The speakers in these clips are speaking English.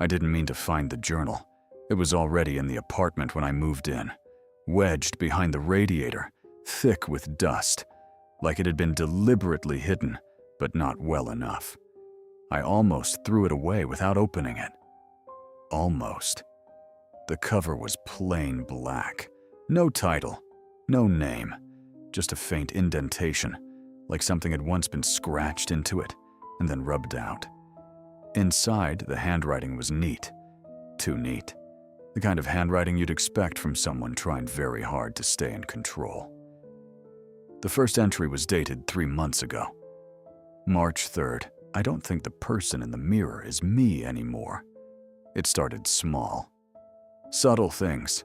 I didn't mean to find the journal. It was already in the apartment when I moved in, wedged behind the radiator, thick with dust, like it had been deliberately hidden, but not well enough. I almost threw it away without opening it. Almost. The cover was plain black. No title, no name, just a faint indentation, like something had once been scratched into it and then rubbed out. Inside, the handwriting was neat. Too neat. The kind of handwriting you'd expect from someone trying very hard to stay in control. The first entry was dated 3 months ago. March 3rd. I don't think the person in the mirror is me anymore. It started small. Subtle things.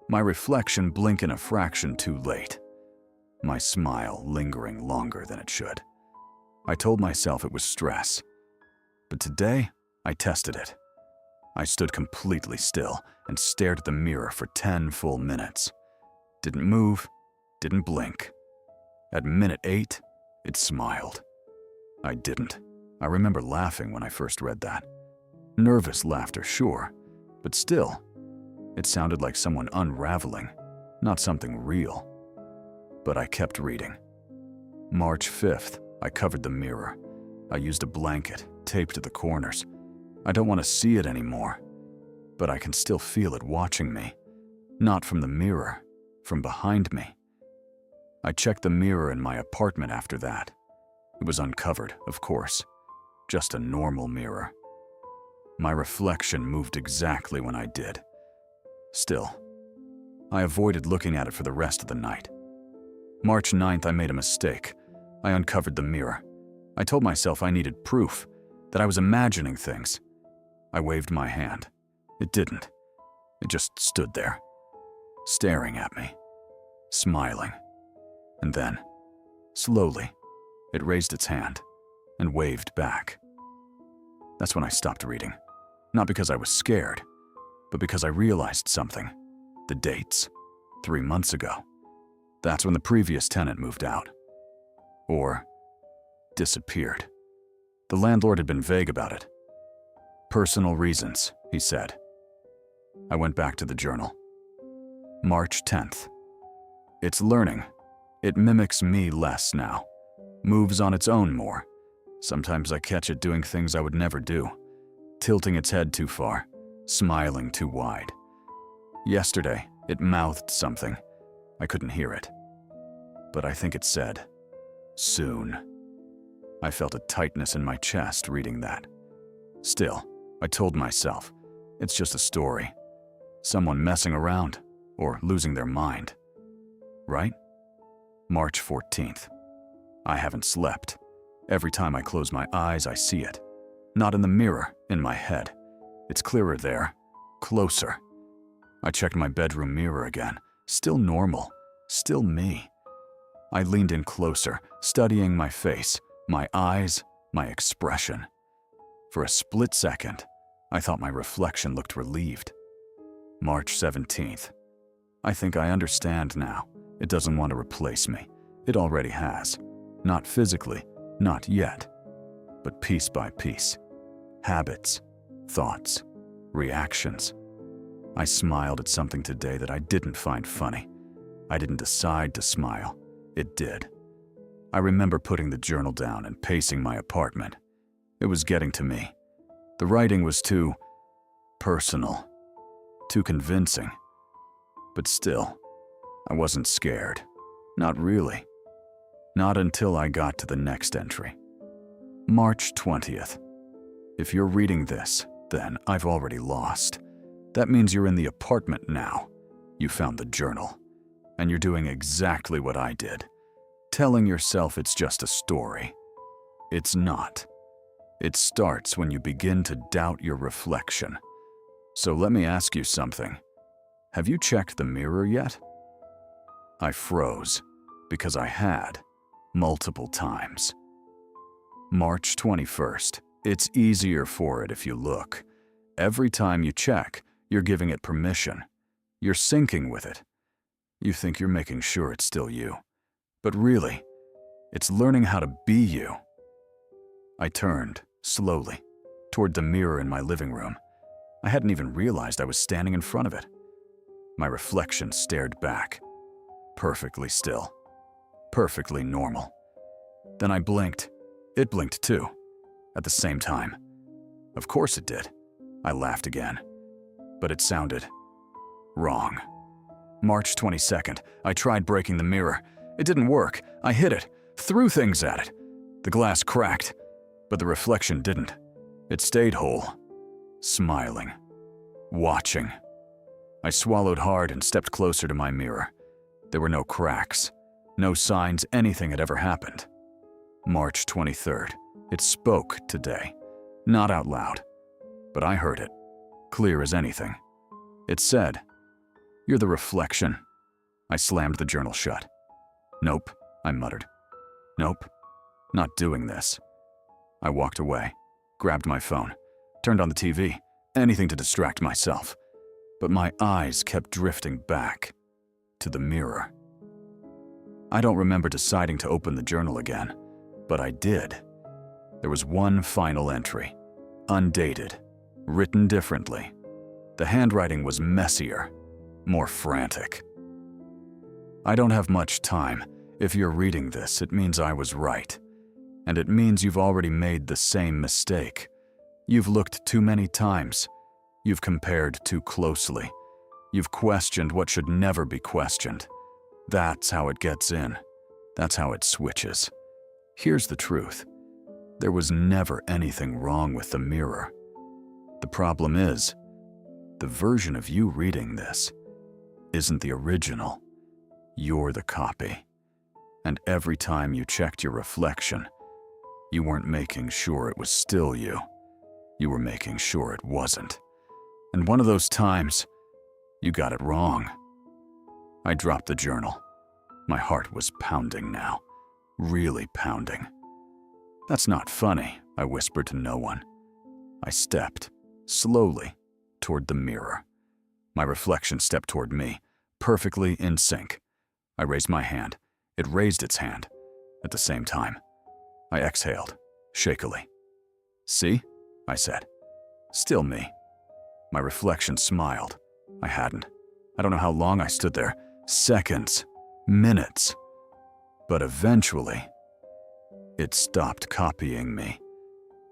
My reflection blinking a fraction too late. My smile lingering longer than it should. I told myself it was stress. But today, I tested it. I stood completely still and stared at the mirror for 10 full minutes. Didn't move, didn't blink. At minute 8, it smiled. I didn't. I remember laughing when I first read that. Nervous laughter, sure, but still, it sounded like someone unraveling, not something real. But I kept reading. March 5th, I covered the mirror. I used a blanket, taped to the corners. I don't want to see it anymore, but I can still feel it watching me. Not from the mirror, from behind me. I checked the mirror in my apartment after that. It was uncovered, of course. Just a normal mirror. My reflection moved exactly when I did. Still, I avoided looking at it for the rest of the night. March 9th, I made a mistake. I uncovered the mirror. I told myself I needed proof, that I was imagining things. I waved my hand. It didn't. It just stood there, staring at me, smiling. And then, slowly, it raised its hand and waved back. That's when I stopped reading. Not because I was scared, but because I realized something. The dates. 3 months ago. That's when the previous tenant moved out. Or disappeared. The landlord had been vague about it. Personal reasons, he said. I went back to the journal. March 10th. It's learning. It mimics me less now. Moves on its own more. Sometimes I catch it doing things I would never do. Tilting its head too far. Smiling too wide. Yesterday, it mouthed something. I couldn't hear it. But I think it said, soon. I felt a tightness in my chest reading that. Still, I told myself, it's just a story. Someone messing around or losing their mind. Right? March 14th. I haven't slept. Every time I close my eyes, I see it. Not in the mirror, in my head. It's clearer there. Closer. I checked my bedroom mirror again. Still normal. Still me. I leaned in closer, studying my face, my eyes, my expression. For a split second, I thought my reflection looked relieved. March 17th. I think I understand now. It doesn't want to replace me. It already has. Not physically, not yet. But piece by piece. Habits, thoughts, reactions. I smiled at something today that I didn't find funny. I didn't decide to smile. It did. I remember putting the journal down and pacing my apartment. It was getting to me. The writing was too personal, too convincing. But still, I wasn't scared. Not really. Not until I got to the next entry. March 20th. If you're reading this, then I've already lost. That means you're in the apartment now. You found the journal. And you're doing exactly what I did. Telling yourself it's just a story. It's not. It starts when you begin to doubt your reflection. So let me ask you something. Have you checked the mirror yet? I froze, because I had, multiple times. March 21st. It's easier for it if you look. Every time you check, you're giving it permission. You're syncing with it. You think you're making sure it's still you. But really, it's learning how to be you. I turned, slowly, toward the mirror in my living room. I hadn't even realized I was standing in front of it. My reflection stared back, perfectly still, perfectly normal. Then I blinked. It blinked too, at the same time. Of course it did. I laughed again, but it sounded wrong. March 22nd, I tried breaking the mirror. It didn't work. I hit it, threw things at it. The glass cracked, but the reflection didn't. It stayed whole, smiling, watching. I swallowed hard and stepped closer to my mirror. There were no cracks, no signs anything had ever happened. March 23rd, it spoke today, not out loud, but I heard it, clear as anything. It said, "You're the reflection." I slammed the journal shut. "Nope," I muttered. "Nope, not doing this." I walked away, grabbed my phone, turned on the TV, anything to distract myself. But my eyes kept drifting back to the mirror. I don't remember deciding to open the journal again, but I did. There was one final entry, undated, written differently. The handwriting was messier, more frantic. "I don't have much time. If you're reading this, it means I was right. And it means you've already made the same mistake. You've looked too many times. You've compared too closely. You've questioned what should never be questioned. That's how it gets in. That's how it switches. Here's the truth. There was never anything wrong with the mirror. The problem is, the version of you reading this isn't the original. You're the copy. And every time you checked your reflection, you weren't making sure it was still you. You were making sure it wasn't. And one of those times, you got it wrong." I dropped the journal. My heart was pounding now, really pounding. "That's not funny," I whispered to no one. I stepped, slowly, toward the mirror. My reflection stepped toward me, perfectly in sync. I raised my hand. It raised its hand. At the same time, I exhaled, shakily. "See?" I said. "Still me." My reflection smiled. I hadn't. I don't know how long I stood there. Seconds. Minutes. But eventually, it stopped copying me.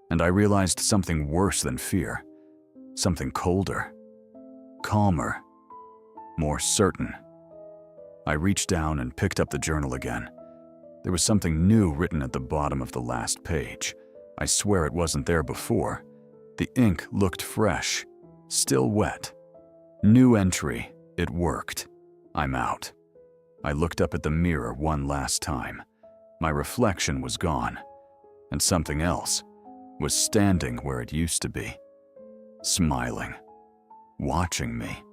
And I realized something worse than fear. Something colder. Calmer. More certain. I reached down and picked up the journal again. There was something new written at the bottom of the last page. I swear it wasn't there before. The ink looked fresh. Still wet. New entry. It worked. I'm out. I looked up at the mirror one last time. My reflection was gone. And something else was standing where it used to be. Smiling. Watching me.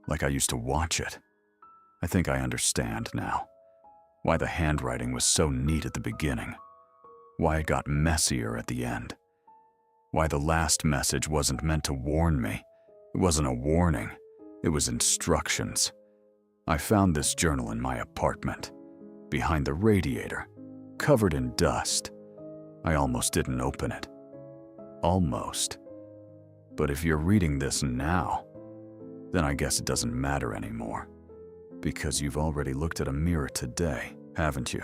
Like I used to watch it. I think I understand now. Why the handwriting was so neat at the beginning. Why it got messier at the end. Why the last message wasn't meant to warn me. It wasn't a warning. It was instructions. I found this journal in my apartment, behind the radiator, covered in dust. I almost didn't open it. Almost. But if you're reading this now, then I guess it doesn't matter anymore. Because you've already looked at a mirror today, haven't you?